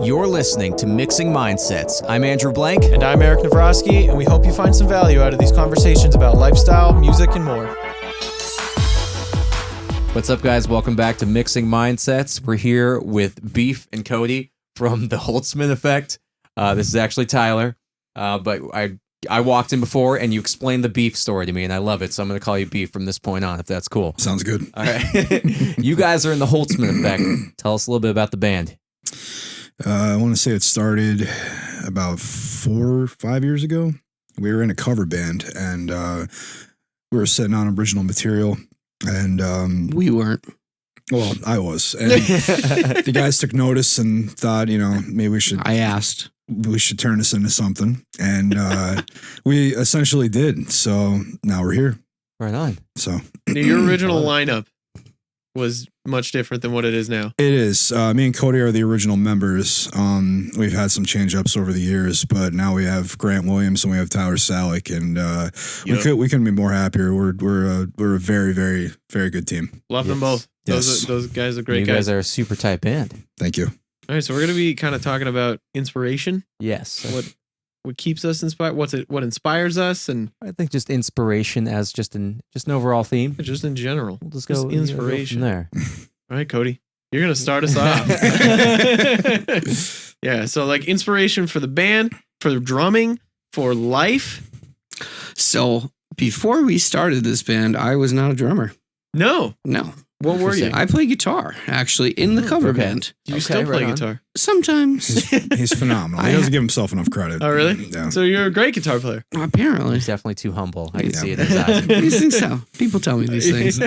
You're listening to Mixing Mindsets. I'm Andrew Blank. And I'm Eric Navrosky, and we hope you find some value out of these conversations about lifestyle, music, and more. What's up, guys? Welcome back to Mixing Mindsets. We're here with Beef and Cody from the Holtzmann Effect. This is actually Tyler, but I walked in before, and you explained the Beef story to me, and I love it, so I'm going to call you Beef from this point on, if that's cool. Sounds good. All right. You guys are in the Holtzmann Effect. Tell us a little bit about the band. I want to say it started about 4 or 5 years ago. We were in a cover band, and we were sitting on original material. And we weren't. Well, I was. And the guys took notice and thought, maybe we should. I asked. We should turn this into something. And we essentially did. So now we're here. Right on. So your original lineup was much different than what it is now. It is. Me and Cody are the original members. We've had some change ups over the years, but now we have Grant Williams and we have Tyler Salick, and we couldn't be more happier. We're a very, very, very good team. Love them both. Those guys are great guys. You guys are a super tight band. Thank you. All right, so we're going to be kind of talking about inspiration. Yes. What keeps us inspired? What inspires us? And I think just inspiration as just an overall theme. Just in general. We'll just go inspiration go from there. All right, Cody, you're going to start us off. Yeah, so like inspiration for the band, for drumming, for life. So before we started this band, I was not a drummer. No. What were you? I play guitar, actually, in the cover band. Do you still play guitar? Sometimes. He's phenomenal. He doesn't give himself enough credit. Oh, really? Yeah. So you're a great guitar player. Apparently. He's definitely too humble. I can see it in his eyes. These things so. People tell me these things.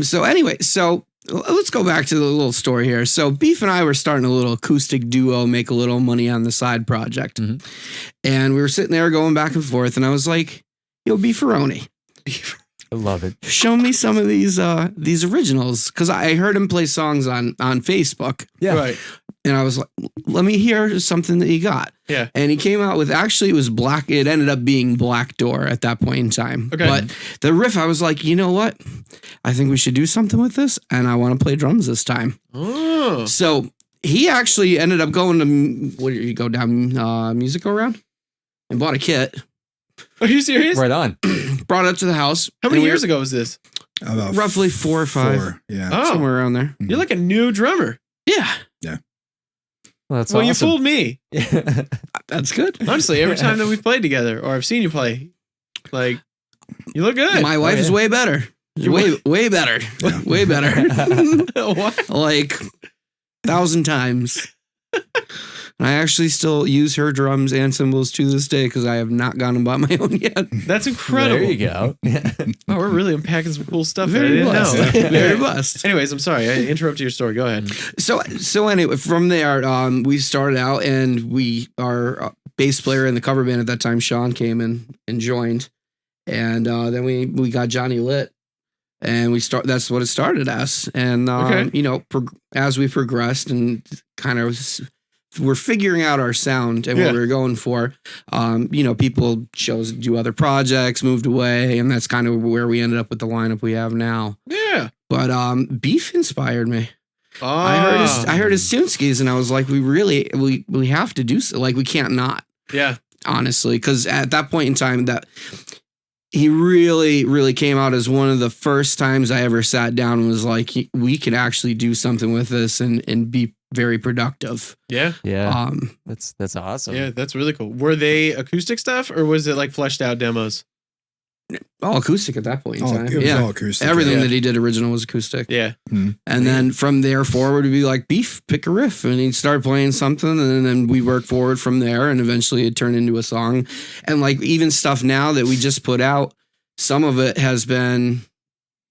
So anyway, let's go back to the little story here. So Beef and I were starting a little acoustic duo, make a little money on the side project. Mm-hmm. And we were sitting there going back and forth, and I was like, yo, Beefaroni. I love it. Show me some of these originals, because I heard him play songs on Facebook. Yeah. Right. And I was like, let me hear something that you got. Yeah. And he came out with, actually, it was Black. It ended up being Black Door at that point in time. Okay. But the riff, I was like, you know what? I think we should do something with this. And I want to play drums this time. Oh. So he actually ended up going to, what did you go down, Music Go Around? And bought a kit. Are you serious? Right on. Brought it up to the house. How many years ago was this? About roughly 4 or 5. 4, yeah. Oh. Somewhere around there. You're like a new drummer. Yeah. Yeah. Well, that's Well, awesome. you fooled me. That's good. Honestly, every time that we've played together or I've seen you play, like, you look good. My wife is way better. Way better. Yeah. Way better. What? Like 1,000 times. And I actually still use her drums and cymbals to this day because I have not gone and bought my own yet. That's incredible. There you go. Oh, we're really unpacking some cool stuff. Very that I blessed. didn't know. Very blessed. Anyways, I'm sorry. I interrupted your story. Go ahead. So anyway, from there, we started out, and our bass player in the cover band at that time, Sean, came in and joined. And then we got Johnny lit. And that's what it started as. And, as we progressed and kind of we're figuring out our sound and what we were going for, people chose to do other projects, moved away. And that's kind of where we ended up with the lineup we have now. Yeah. But Beef inspired me. Oh. I heard his Tunskis, and I was like, we have to do so. Like, we can't not. Yeah. Honestly, because at that point in time, that he really, really came out as one of the first times I ever sat down and was like, we could actually do something with this and be very productive. Yeah. Yeah. That's awesome. Yeah, that's really cool. Were they acoustic stuff or was it like fleshed out demos? All acoustic at that point in time. It was all acoustic. Everything that he did original was acoustic. Yeah. Mm-hmm. And then from there forward, it'd be like, Beef, pick a riff. And he'd start playing something. And then we worked forward from there. And eventually it turned into a song. And like even stuff now that we just put out, some of it has been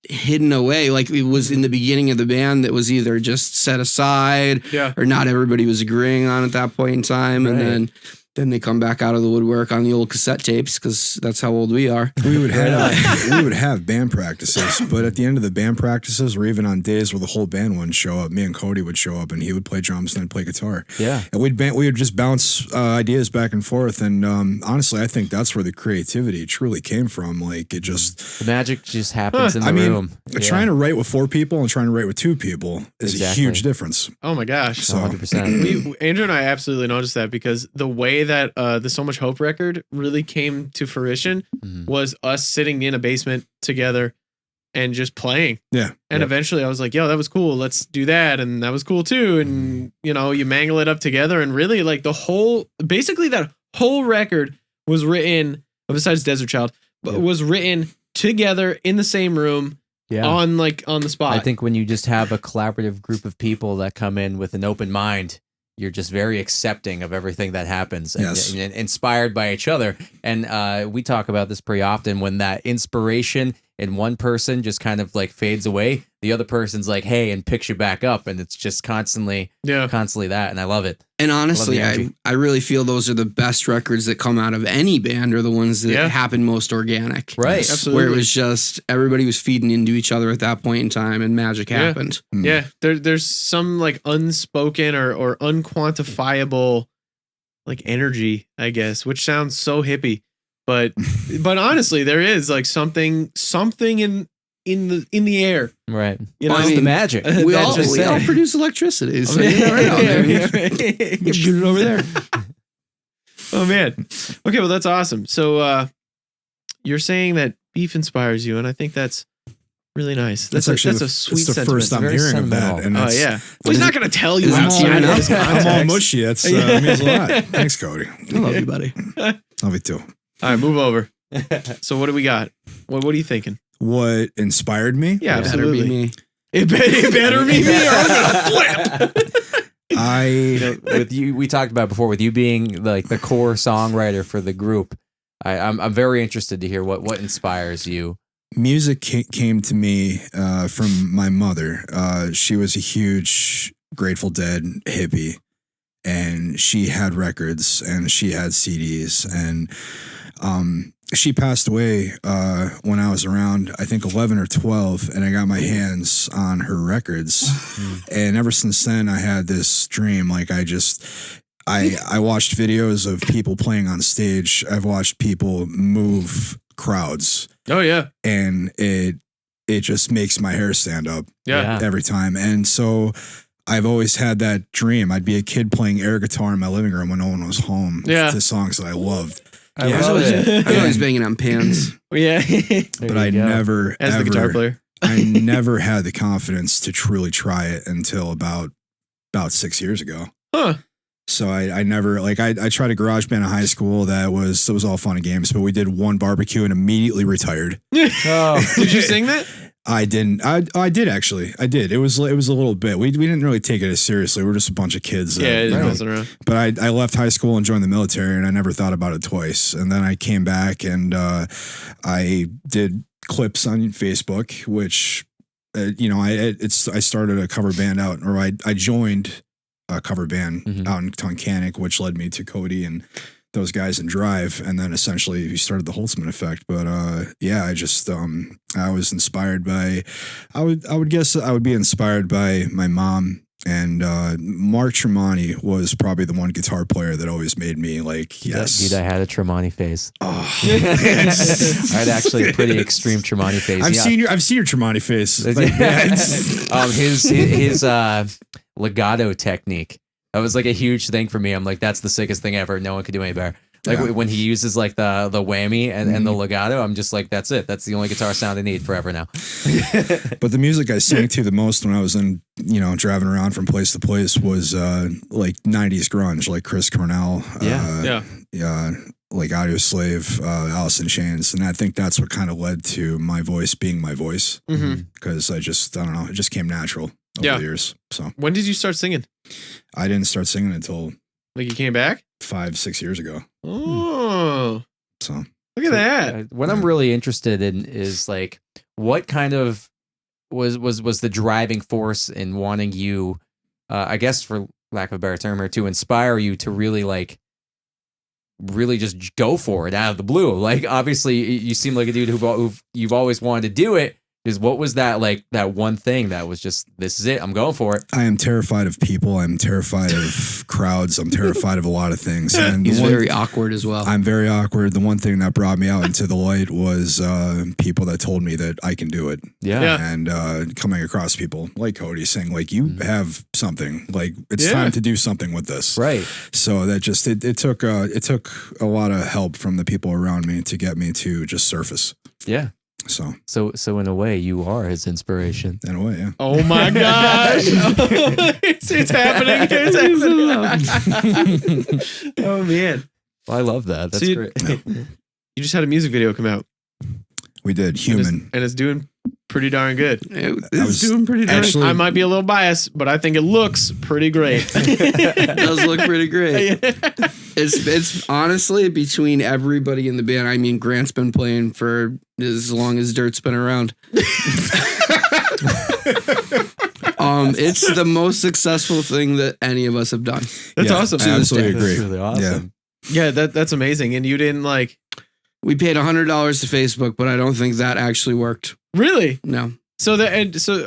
hidden away. Like it was in the beginning of the band that was either just set aside or not everybody was agreeing on at that point in time. Right. And then they come back out of the woodwork on the old cassette tapes because that's how old we are. We would have band practices, but at the end of the band practices, or even on days where the whole band wouldn't show up, me and Cody would show up, and he would play drums and I'd play guitar. Yeah, and we would just bounce ideas back and forth. And honestly, I think that's where the creativity truly came from. Like it just the magic just happens in the room. Trying to write with 4 people and trying to write with 2 people is a huge difference. Oh my gosh, So 100%. Andrew and I absolutely noticed that because the way that the So Much Hope record really came to fruition was us sitting in a basement together and just playing. Yeah. And eventually I was like, yo, that was cool. Let's do that. And that was cool too. And, you know, you mangle it up together and really like basically that whole record was written, besides Desert Child, but was written together in the same room. Yeah. On the spot. I think when you just have a collaborative group of people that come in with an open mind, you're just very accepting of everything that happens and inspired by each other. And we talk about this pretty often when that inspiration in one person just kind of like fades away. The other person's like, hey, and picks you back up. And it's just constantly that. And I love it. And honestly, I really feel those are the best records that come out of any band are the ones that happen most organic. Right. Absolutely. Where it was just everybody was feeding into each other at that point in time and magic happened. Yeah. There's some like unspoken or unquantifiable like energy, I guess, which sounds so hippie. But honestly, there is like something in the air. Right. You know, it's the magic. We all produce electricity. So Get it over there. Oh man. Okay, well that's awesome. So you're saying that beef inspires you, and I think that's really nice. That's a sweet it's the sentiment. first I'm hearing of sentimental. that. And Oh yeah. Well, he's not going to tell you outside of this I'm all context. mushy. That's means a lot. Thanks, Cody. I love you, buddy. Love you too. All right, move over. So what do we got? What are you thinking? What inspired me? Yeah, Better be absolutely. me. It better be me or I'm going to flip. With you, we talked about before, with you being like the core songwriter for the group, I'm very interested to hear what inspires you. Music came to me from my mother. She was a huge Grateful Dead hippie, and she had records and she had CDs, and she passed away when I was around, I think 11 or 12, and I got my hands on her records. And ever since then, I had this dream. Like I watched videos of people playing on stage. I've watched people move crowds. Oh yeah. And it just makes my hair stand up every time. And so I've always had that dream. I'd be a kid playing air guitar in my living room when no one was home to songs that I loved. I was always banging on pans. Yeah. But I never, as the guitar player. I never had the confidence to truly try it until about 6 years ago. Huh. So I never, like, I tried a garage band in high school. That was all fun and games, but we did one barbecue and immediately retired. Did you sing that? I didn't. I did actually. I did. It was a little bit. We didn't really take it as seriously. We were just a bunch of kids. Messing around. But I left high school and joined the military, and I never thought about it twice. And then I came back and I did clips on Facebook, which I started a cover band out, or I joined a cover band out in Tunkhannock, which led me to Cody and those guys in Drive, and then essentially we started the Holtzmann effect. But I just I was inspired by, I would guess I would be inspired by my mom, and Mark Tremonti was probably the one guitar player that always made me like, yes. Dude, I had a Tremonti phase. Oh. I had actually a pretty extreme Tremonti phase. I've seen your Tremonti face. His legato technique. That was like a huge thing for me. I'm like, that's the sickest thing ever. No one could do any better. Like when he uses like the whammy and the legato, I'm just like, that's it. That's the only guitar sound I need forever now. But the music I sang to the most when I was in, driving around from place to place was like 90s grunge, like Chris Cornell. Like Audio Slave, Alice in Chains. And I think that's what kind of led to my voice being my voice. Because I don't know, it just came natural over the years. So when did you start singing? I didn't start singing until like you came back 5-6 years ago. Oh, so look at that. What I'm really interested in is like, what kind of was the driving force in wanting you, I guess for lack of a better term, or to inspire you to really like really just go for it out of the blue? Like, obviously, you seem like a dude who you've always wanted to do it. What was that, like, that one thing that was just, this is it, I'm going for it? I am terrified of people. I'm terrified of crowds. I'm terrified of a lot of things. And He's very awkward as well. I'm very awkward. The one thing that brought me out into the light was people that told me that I can do it. Yeah. And coming across people like Cody saying, like, you have something. Like, it's time to do something with this. Right. So that just, it took a lot of help from the people around me to get me to just surface. Yeah. So in a way, you are his inspiration. In a way, yeah. Oh my gosh. It's happening. It's happening. Oh man. Well, I love that. That's great. You just had a music video come out. We did. Human. And it's doing pretty darn good. It's doing pretty darn actually- I might be a little biased, but I think it looks pretty great. It does look pretty great. It's honestly between everybody in the band. I mean, Grant's been playing for as long as Dirt's been around. It's the most successful thing that any of us have done. That's awesome. I absolutely That's agree. really awesome. Yeah, that's amazing. And you didn't like We paid $100 to Facebook, but I don't think that actually worked. really. No. So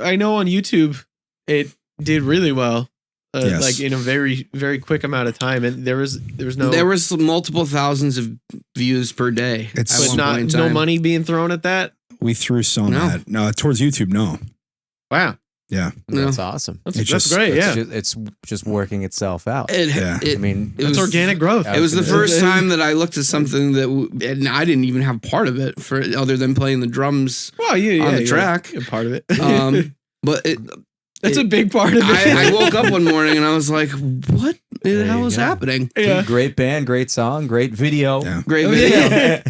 I know on YouTube it did really well. Yes. Like in a very, very quick amount of time, and there was no multiple thousands of views per day. It's- but no money being thrown at that. We threw some No. at towards YouTube. No. Wow, Yeah. That's awesome. that's It's that's just- great. Yeah, It's just working itself out. Yeah. I mean, that's organic growth. It was the It first is. time that I looked at something and I didn't even have part of it for other than playing the drums. Well, yeah, on the track. you're part of it. But That's a big part of it. I woke up one morning and I was like, "What the There hell you is go. happening?" Yeah. great band, great song, great video. Yeah. Great Oh, video. yeah.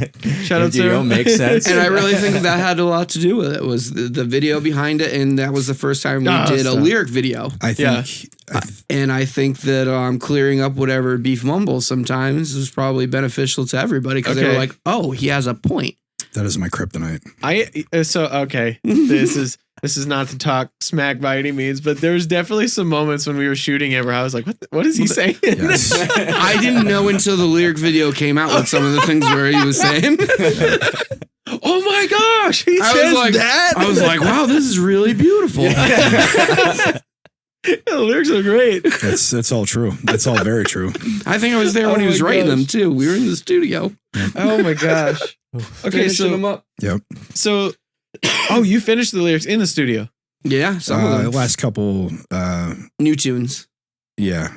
Shout out Video to makes sense. And I really think that had a lot to do with it. Was the video behind it, and that was the first time we did a so- lyric video. I think And I think that clearing up whatever beef mumbles sometimes is probably beneficial to everybody because they were Okay. like, "Oh, he has a point." that is my kryptonite. This is not to talk smack by any means, but there was definitely some moments when we were shooting it where I was like, what is he saying? Yes. I didn't know until the lyric video came out with some of the things where he was saying. Oh my gosh, he says that. I was like, "Wow, this is really beautiful." The lyrics are great. That's all true. That's all very true. I think I was there when he Oh was my writing them gosh. too. We were in the studio. Oh my gosh. Okay, Finishing them up. Yep. so you finished the lyrics in the studio. Yeah, some of them. Last couple. New tunes. Yeah.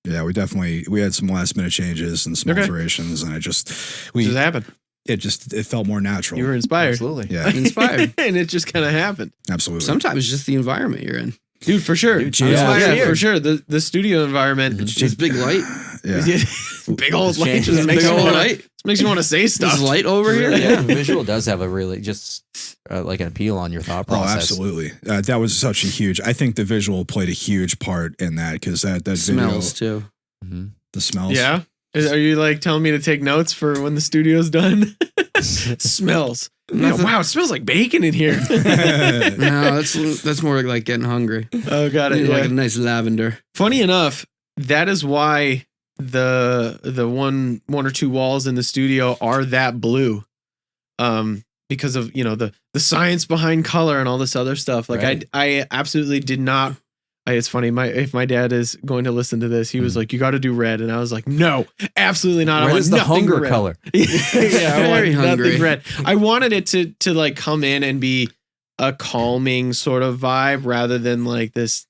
We had some last minute changes and some Okay. alterations, and Just happened. it felt more natural. You were inspired. Absolutely. Yeah, Inspired. And it just kind of happened. absolutely. Sometimes just the environment you're in. Dude, for sure. Dude, Yeah, for sure. The studio environment. Just big light. Yeah. Big old light changes. just makes Big you old wanna, light. makes you want to say stuff. There's light over here. Yeah, Yeah. the visual does have a really just like an appeal on your thought Oh, process. absolutely. That was such a huge. I think the visual played a huge part in that because that Smells video, too. Mhm. the smells. Yeah. Are you like telling me to take notes for when the studio's done? Smells. Yeah, Nothing- wow, it smells like bacon in here. No, that's more like getting hungry. Oh, got it. Like Yeah. a nice lavender. Funny enough, that is why the one or two walls in the studio are that blue. Because of, the science behind color and all this other stuff. Like Right. I absolutely did not. It's funny. If my dad is going to listen to this, he was like, "You got to do red," and I was like, "No, absolutely not." I Red want is the nothing hunger red. color. Yeah, I Very want hungry. nothing red. I wanted it to like come in and be a calming sort of vibe rather than like this,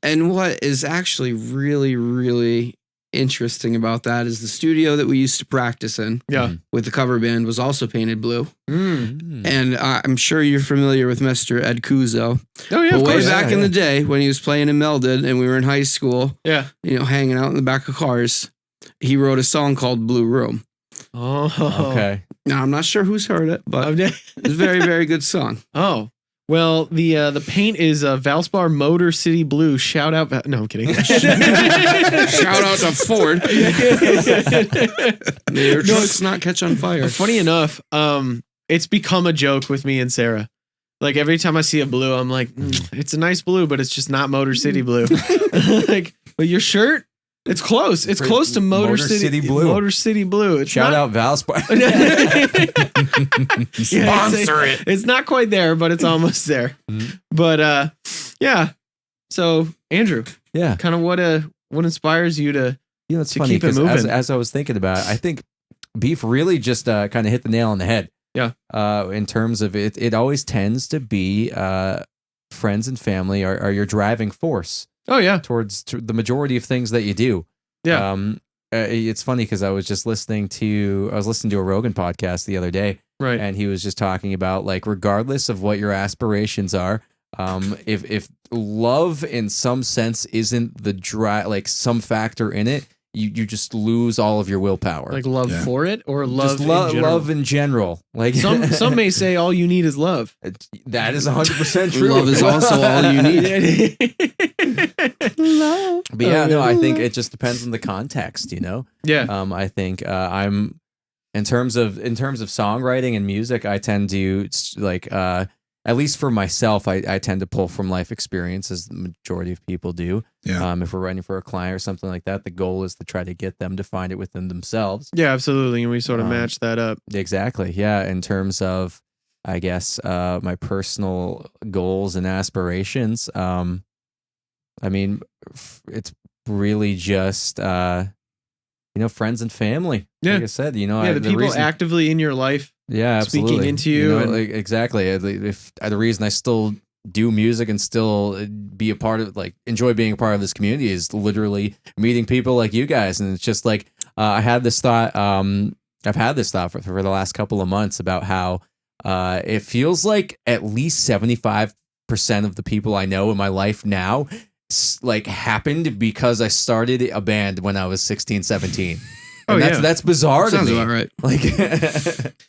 And what is actually really, really interesting about that is the studio that we used to practice in Yeah. with the cover band was also painted blue. Mm. And I'm sure you're familiar with Mr. Ed Kuzo. Oh yeah, But of way course. back in the day when he was playing in Meldon and we were in high school, Yeah. hanging out in the back of cars, he wrote a song called Blue Room. Oh. Okay. Now, I'm not sure who's heard it, but Okay. it's a very, very good song. Oh. Well, the paint is Valspar Motor City Blue. Shout out! No, I'm kidding. Shout out to Ford. May your trucks not catch on fire. Funny enough, it's become a joke with me and Sarah. Like every time I see a blue, I'm like, it's a nice blue, but it's just not Motor City blue. Like, but your shirt, It's close. It's close to Motor City Blue. Motor City Blue. It's Shout not, out Valspar. Sponsor it. It's not quite there, but it's almost there. But yeah. So Andrew, kind of what inspires you to it's to funny keep it because moving? as I was thinking about it, I think Beef really just kind of hit the nail on the head. Yeah. In terms of it always tends to be friends and family are your driving force. Oh yeah. Towards the majority of things that you do. Yeah. It's funny because I was listening to a Rogan podcast the other day, Right. and he was just talking about like regardless of what your aspirations are, if love in some sense isn't the like some factor in it, you just lose all of your willpower. Like love for it or love just in general? love in general. Like some may say all you need is love. That is 100% true. Love is also all you need. Love. But yeah, no, I think it just depends on the context, you know? Yeah. I think I'm in terms of songwriting and music, I tend to like at least for myself, I tend to pull from life experience as the majority of people do. Yeah. If we're writing for a client or something like that, the goal is to try to get them to find it within themselves. Yeah, absolutely. And we sort of match that up. Exactly. Yeah. In terms of, I guess, my personal goals and aspirations, I mean, it's really just, friends and family. Yeah. Like I said, the people actively in your life. Yeah, absolutely. Speaking into you. Like, exactly. If the reason I still do music and still be a part of, like, enjoy being a part of this community is literally meeting people like you guys. And it's just like, I had this thought, I've had this thought for the last couple of months about how it feels like at least 75% of the people I know in my life now like happened because I started a band when I was 16, 17. And that's bizarre to me. Sounds about right. Like,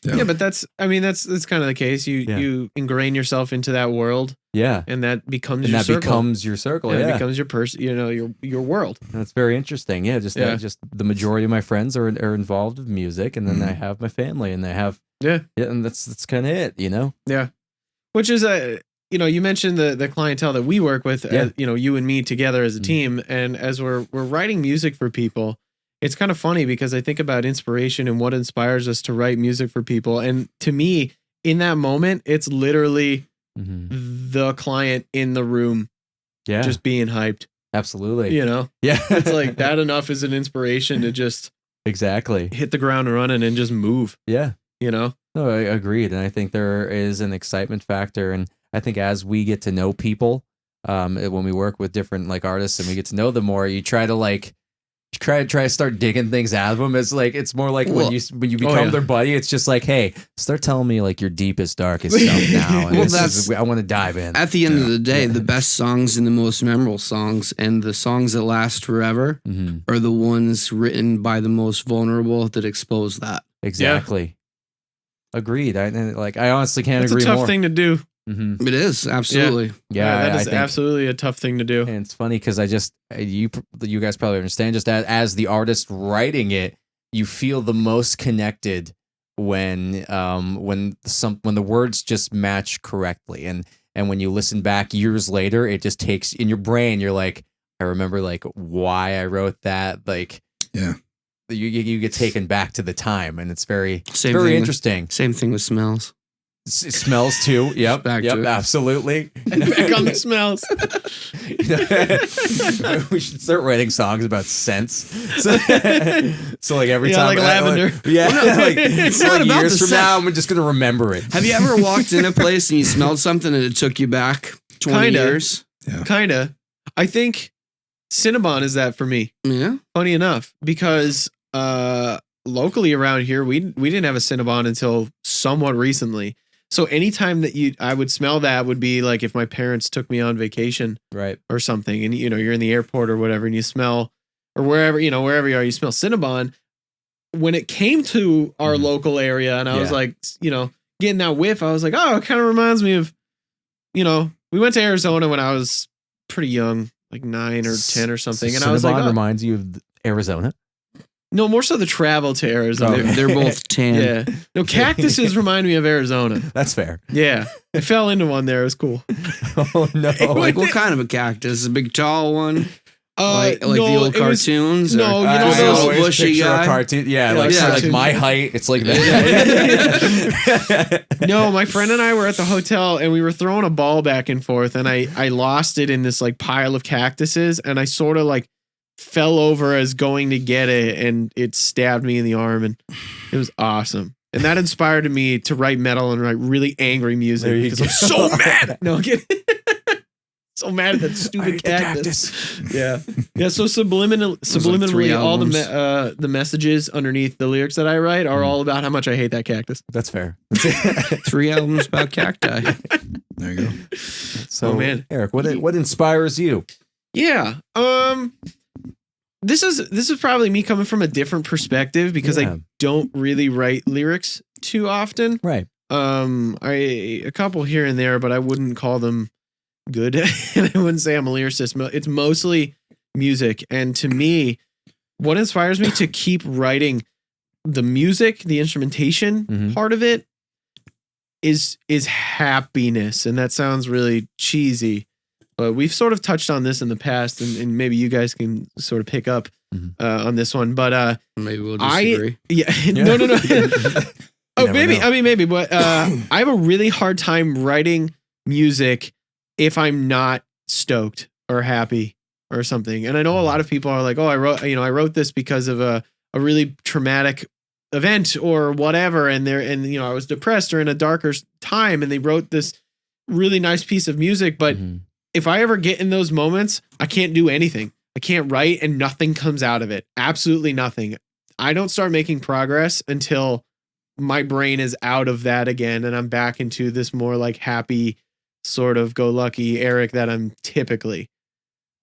yeah, but that's kind of the case. You ingrain yourself into that world. Yeah, and that becomes your circle. circle. It becomes your person. Your world. That's very interesting. Yeah, just the majority of my friends are involved with music, and then I have my family, and I have and that's kind of it. Yeah, which is you mentioned the clientele that we work with. You and me together as a team, and as we're writing music for people. It's kind of funny because I think about inspiration and what inspires us to write music for people. And to me, in that moment, it's literally the client in the room just being hyped. Absolutely. Yeah. It's like that enough is an inspiration to just exactly hit the ground running and just move. Yeah. No, I agreed. And I think there is an excitement factor. And I think as we get to know people, when we work with different like artists and we get to know them more, you try to start digging things out of them. It's more like when you become their buddy, it's just like, hey, start telling me like your deepest, darkest stuff now. And I want to dive in. At the end of the day, the best songs and the most memorable songs and the songs that last forever are the ones written by the most vulnerable that expose that. Exactly. Agreed. I honestly can't agree more. It's a tough thing to do. Mm-hmm. It is absolutely. Yeah, that is absolutely a tough thing to do. And it's funny because you guys probably understand. Just as the artist writing it, you feel the most connected when the words just match correctly, and when you listen back years later, it just takes in your brain. You're like, I remember like why I wrote that. Like, yeah. You get taken back to the time, and it's very interesting. Same thing with smells. It smells too. Yep. Absolutely. Back on the smells. We should start writing songs about scents. So like every time, like lavender. It's not about years from now, I'm just gonna remember it. Have you ever walked in a place and you smelled something and it took you back 20 years? Yeah. Kinda. I think Cinnabon is that for me. Yeah. Funny enough, because locally around here, we didn't have a Cinnabon until somewhat recently. So anytime that I would smell that would be like if my parents took me on vacation, right, or something, and you're in the airport or whatever, and you smell, or wherever you are, you smell Cinnabon. When it came to our local area, and I was like, getting that whiff, I was like, oh, it kind of reminds me of, we went to Arizona when I was pretty young, like 9 or 10 or something, and I was like, Cinnabon reminds you of Arizona. No, more so the travel to Arizona. They're both tan. Yeah. No, cactuses remind me of Arizona. That's fair. Yeah. I fell into one there. It was cool. Oh, no. Like what kind of a cactus? A big tall one? Like no, the old it was- cartoons? no, or you know I those- always bushy picture guy? a cartoon. Yeah, Yeah, like, yeah. like my height. It's like that. No, my friend and I were at the hotel and we were throwing a ball back and forth, and I lost it in this like pile of cactuses, and I sort of like fell over as going to get it, and it stabbed me in the arm, and it was awesome. And that inspired me to write metal and write really angry music There you because I'm go. so mad. No, I'm kidding. So mad at that I stupid hate the cactus. Yeah, yeah. So subliminally, three all albums. the messages underneath the lyrics that I write are Mm. all about how much I hate that cactus. That's fair. 3 albums about cacti. There you go. So, Oh, man. Eric, what inspires you? Yeah. This is probably me coming from a different perspective because Yeah. I don't really write lyrics too often. Right. A couple here and there, but I wouldn't call them good. And I wouldn't say I'm a lyricist. It's mostly music. And to me, what inspires me to keep writing the music, the instrumentation Mhm. part of it is happiness. And that sounds really cheesy, but we've sort of touched on this in the past, and maybe you guys can sort of pick up Mhm. on this one. But Maybe we'll I- disagree. yeah, Yeah. no. Oh, never maybe. know. I mean, maybe. But I have a really hard time writing music if I'm not stoked or happy or something. And I know a lot of people are like, "Oh, I wrote this because of a really traumatic event or whatever," and I was depressed or in a darker time, and they wrote this really nice piece of music. But Mhm. if I ever get in those moments, I can't do anything. I can't write, and nothing comes out of it. Absolutely nothing. I don't start making progress until my brain is out of that again, and I'm back into this more like happy, sort of go lucky Eric that I'm typically.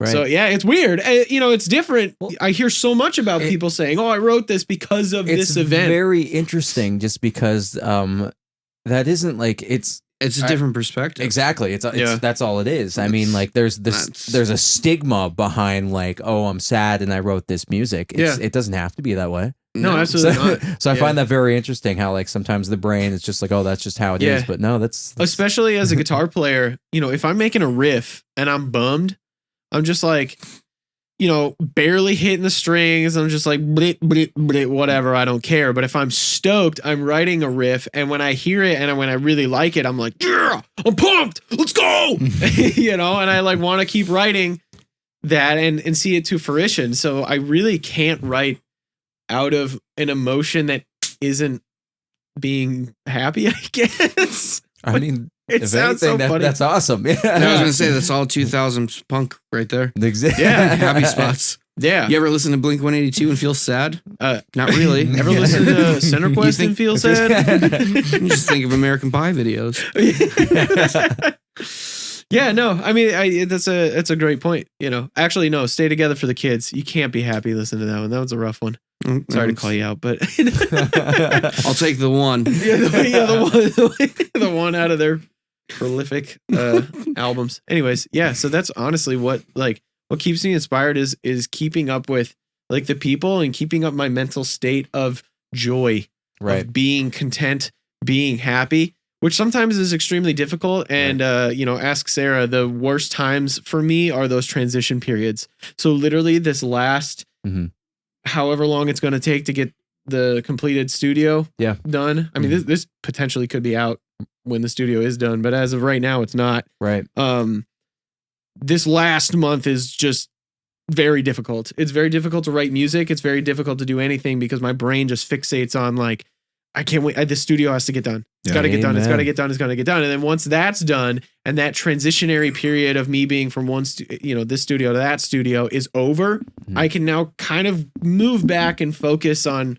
Right. So yeah, it's weird. It's different. Well, I hear so much about people saying, "Oh, I wrote this because of it's this event." very interesting, just because that isn't like it's It's a different perspective. exactly it's Yeah. that's all it is. I mean, like there's That's- a stigma behind like, oh, I'm sad and I wrote this music. It doesn't have to be that way. No, So, absolutely not. so I Yeah. find that very interesting how like sometimes the brain is just like, oh, that's just how it is. Yeah. But no, that's Especially as a guitar player, if I'm making a riff and I'm bummed, I'm just like, barely hitting the strings. I'm just like, blit, blit, blit, whatever. I don't care. But if I'm stoked, I'm writing a riff. And when I hear it and when I really like it, I'm like, yeah, I'm pumped. Let's go. And I like want to keep writing that and see it to fruition. So I really can't write out of an emotion that isn't being happy, I guess. I mean, It if sounds anything, so funny. that's awesome. Yeah. I was gonna say that's all 2000s punk right there. Yeah. Happy spots. Yeah. You ever listen to Blink 182 and feel sad? Not really. Ever listen to Center Quest and feel sad? You just think of American Pie videos. Yeah, no. I mean, that's a great point. Actually, no. Stay Together for the Kids. You can't be happy listening to that one. That was a rough one. Sorry to call you out, but I'll take the one. the one out of their prolific albums. Anyways, yeah. So that's honestly what keeps me inspired is keeping up with like the people and keeping up my mental state of joy, Right. of being content, being happy, which sometimes is extremely difficult. And, ask Sarah, the worst times for me are those transition periods. So literally this last, Mhm. however long it's going to take to get the completed studio done. I mean, this potentially could be out when the studio is done, but as of right now, it's not. Right. This last month is just very difficult. It's very difficult to write music. It's very difficult to do anything because my brain just fixates on like, I can't wait. This studio has to get done. It's Yeah. got to get done. It's Amen. got to get done. It's got to get done. And then once that's done and that transitionary period of me being from this studio to that studio is over, I can now kind of move back and focus on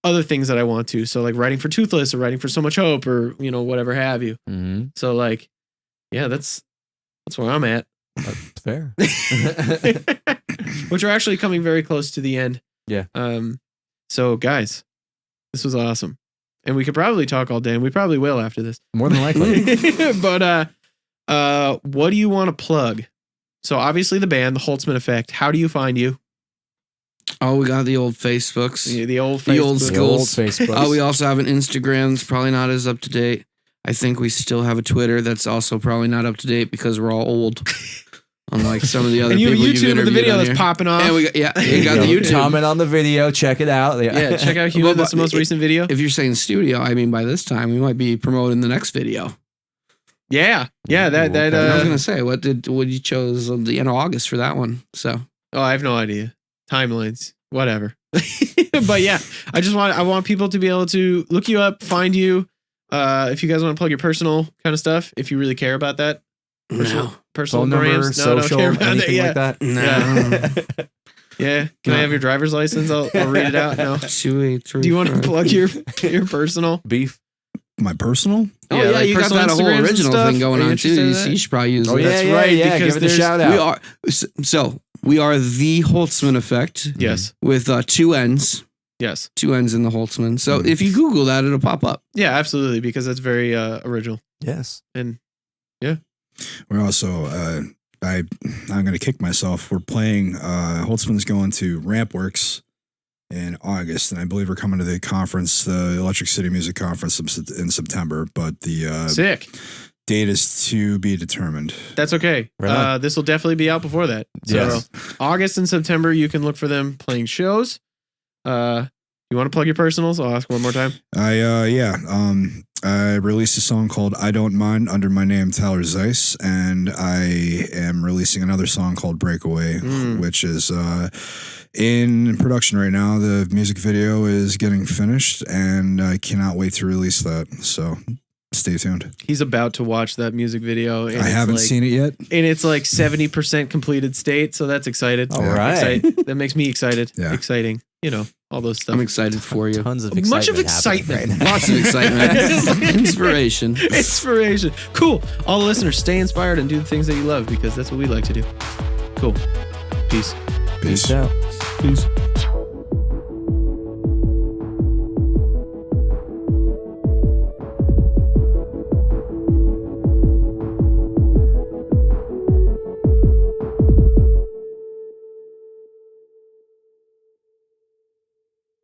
other things that I want to. So like writing for Toothless or writing for So Much Hope or, whatever have you. Mm-hmm. So like, yeah, that's where I'm at. Fair. Which are actually coming very close to the end. Yeah. So guys, this was awesome. And we could probably talk all day, and we probably will after this. More than likely. But what do you want to plug? So obviously the band, the Holtzmann Effect. How do you find you? Oh, we got the old Facebooks. The old The old Facebook. The old schools. Facebook. We also have an Instagram that's probably not as up to date. I think we still have a Twitter that's also probably not up to date because we're all old. Unlike some of the other And you have people you've YouTube of the interviewed video on that's here. popping off. And we got, you got the YouTube. Comment on the video. Check it out. Yeah, check out Human. That's the most recent video. If you're saying studio, I mean, by this time we might be promoting the next video. Yeah. That I was gonna say, what you chose the end of August for that one? So, I have no idea. Timelines, whatever. But yeah, I want people to be able to look you up, find you. If you guys want to plug your personal kind of stuff, if you really care about that. Personal Phone number, brands. No, social, don't care about anything that. like that. no. Yeah. Can I have your driver's license? I'll read it out. No. 2, 8, 3, Do you want to 5. plug your personal? Beef. My personal? Oh yeah, like you got personal that whole Instagrams and original stuff? thing going Are you on interested too. in that? You should probably use Oh that. yeah, That's yeah, right, yeah. because Give it a there's- shout out. We are the Holtzmann effect Yes. with 2 N's. Yes. 2 N's in the Holtzmann. So if you Google that, it'll pop up. Yeah, absolutely, because that's very original. Yes. And We're also, I'm going to kick myself. We're playing, Holtzmann's going to Rampworks in August, and I believe we're coming to the conference, the Electric City Music Conference in September, but the sick. date is to be determined. That's okay. Right on. This will definitely be out before that. So Yes. August and September, you can look for them playing shows. You want to plug your personals? I'll ask one more time. I released a song called I Don't Mind under my name Tyler Zeiss, and I am releasing another song called Breakaway, which is in production right now. The music video is getting finished, and I cannot wait to release that. So stay tuned. He's about to watch that music video. And I haven't seen it yet. And it's like 70% completed state, so that's excited. All right. That makes me excited. Yeah. Exciting. You know, all those stuff. I'm excited for you. Tons of Much of excitement happening excitement. right now. Lots of excitement. Inspiration. Inspiration. Cool. All the listeners, stay inspired and do the things that you love because that's what we like to do. Cool. Peace. Peace. Peace out. Peace.